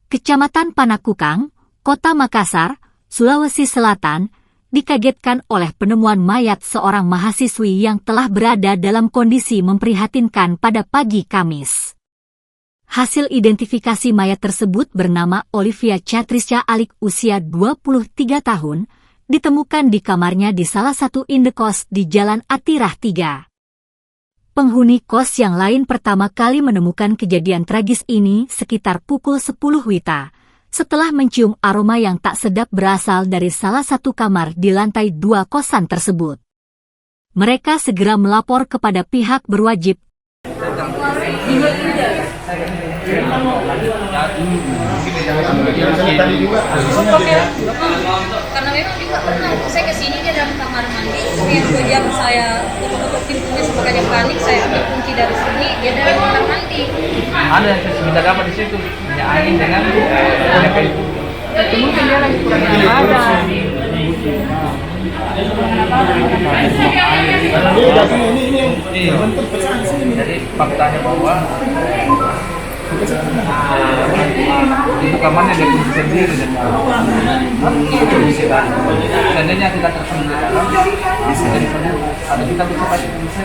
Kecamatan Panakukang, Kota Makassar, Sulawesi Selatan, dikagetkan oleh penemuan mayat seorang mahasiswi yang telah berada dalam kondisi memprihatinkan pada pagi Kamis. Hasil identifikasi mayat tersebut bernama Olivia Chatrisca Alik usia 23 tahun, ditemukan di kamarnya di salah satu indekos di Jalan Atirah 3. Penghuni kos yang lain pertama kali menemukan kejadian tragis ini sekitar pukul 10 WITA, setelah mencium aroma yang tak sedap berasal dari salah satu kamar di lantai 2 kosan tersebut. Mereka segera melapor kepada pihak berwajib. Karena memang juga pernah saya kesini dia dalam kamar mandi, sekian 2 jam saya tutup pintunya sebagai dia panik, saya ambil kunci dari sini, dia dalam kamar mandi. Ada yang kita dapat di situ, minyak angin dengan itu. Mungkin dia lagi kurang ada. Jadi faktanya bahwa itu kamarnya dia kunci sendiri dan seandainya kita tersembunyi di dalam ada kita bisa kasih kunci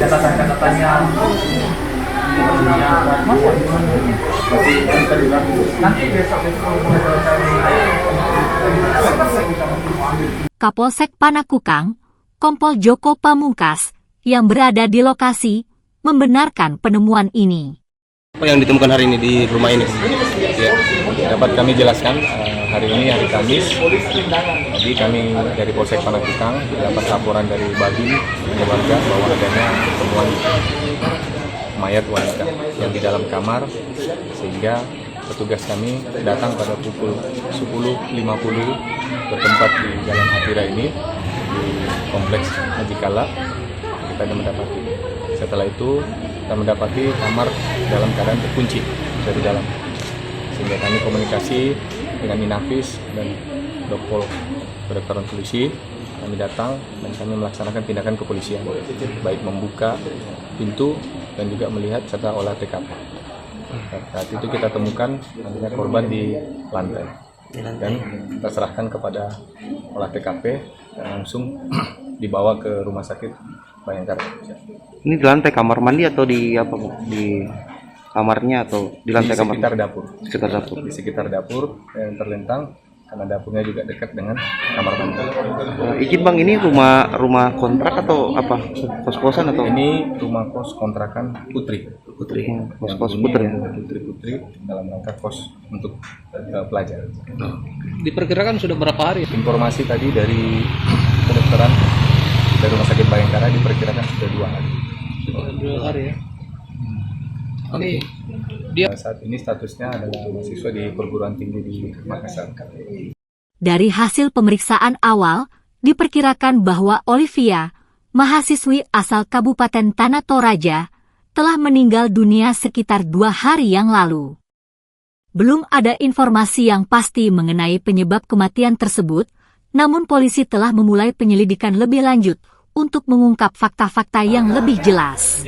catatan-catatannya nanti besok Kapolsek Panakukang, Kompol Joko Pamungkas, yang berada di lokasi, membenarkan penemuan ini. Apa yang ditemukan hari ini di rumah ini? Ya, dapat kami jelaskan hari ini hari Kamis. Jadi kami dari Polsek Panakukang dapat laporan dari Babin warga bahwa adanya temuan mayat wanita yang di dalam kamar, sehingga petugas kami datang pada pukul 10.50 bertempat di Jalan Atirah ini di Kompleks Haji Kala. Kita mendapati. Setelah itu kita mendapati kamar dalam keadaan terkunci dari dalam, sehingga kami komunikasi dengan Inafis dan Kedokteran Polisi. Kami datang dan kami melaksanakan tindakan kepolisian, baik membuka pintu dan juga melihat serta olah TKP. Saat itu kita temukan adanya korban di lantai dan kita serahkan kepada olah TKP dan langsung dibawa ke rumah sakit Bayangkara. Ini di lantai kamar mandi atau di apa, Bu? Di kamarnya atau di lantai kamar? Di sekitar dapur. Sekitar dapur. Di sekitar dapur yang terlentang karena dapurnya juga dekat dengan kamar mandi. Izin Bang, ini rumah kontrak atau apa? Kos-kosan atau? Ini rumah kos kontrakan Putri. Kos Putri. Putri dalam rangka kos untuk pelajar. diperkirakan sudah berapa hari? Informasi tadi dari kedokteran dari Rumah Sakit Bayangkara diperkirakan sudah 2 hari. 2 hari ya. Ini dia saat ini statusnya adalah mahasiswa di perguruan tinggi di Makassar. Dari hasil pemeriksaan awal, diperkirakan bahwa Olivia, mahasiswi asal Kabupaten Tanah Toraja, telah meninggal dunia sekitar 2 hari yang lalu. Belum ada informasi yang pasti mengenai penyebab kematian tersebut, namun polisi telah memulai penyelidikan lebih lanjut untuk mengungkap fakta-fakta yang lebih jelas.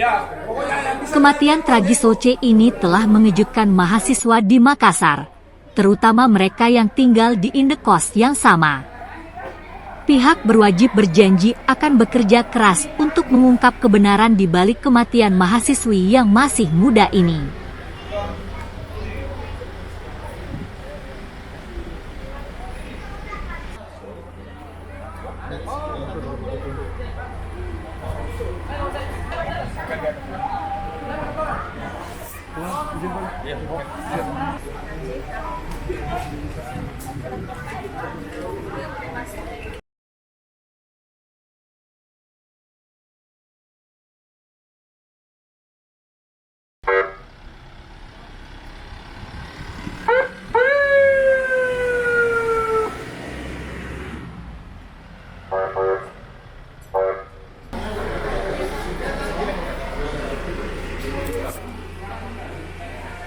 Kematian tragis OC ini telah mengejutkan mahasiswa di Makassar, terutama mereka yang tinggal di indekos yang sama. Pihak berwajib berjanji akan bekerja keras untuk mengungkap kebenaran di balik kematian mahasiswi yang masih muda ini.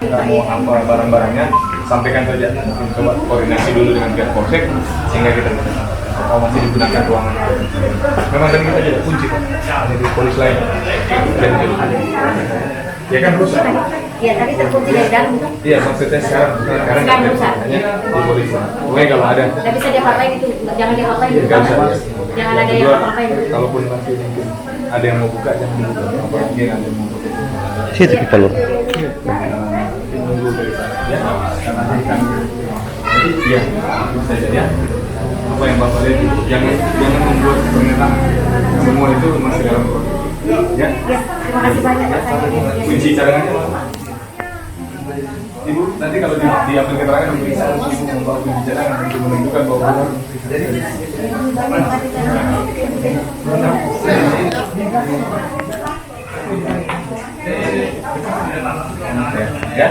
Kita mau apa barang-barangnya, sampaikan saja. Mungkin coba koordinasi dulu dengan pihak Polsek sehingga kita bisa. masih digunakan ruangan. Memang tadi kita jadi kunci Pak, ada di polis lain. Dan ya kan rusak. Iya, tadi terkunci dari dalam itu. Iya, maksudnya sekarang Sekarang rusak. hanya di polisi. Pokoknya kalau ada Nggak bisa dia pakai gitu, jangan dia pakai gitu. nggak bisa. Jangan ada yang Kedua, pakai gitu. kalaupun nanti mungkin ada yang mau buka jangan dibuka. Apalagi yang ada yang mau buka. Situ kita lur. Nunggu dari sana ya, karena nanti kan jadi ya bisa jadi ya. Apa yang Bapak lihat itu jangan membuat pernyataan semua itu masih dalam proses ya. Terima kasih banyak Pak saya. Kunci cadangannya Ibu nanti kalau diambil keterangan diperiksa Ibu membawa kunci cadangan untuk menunjukkan bahwa ya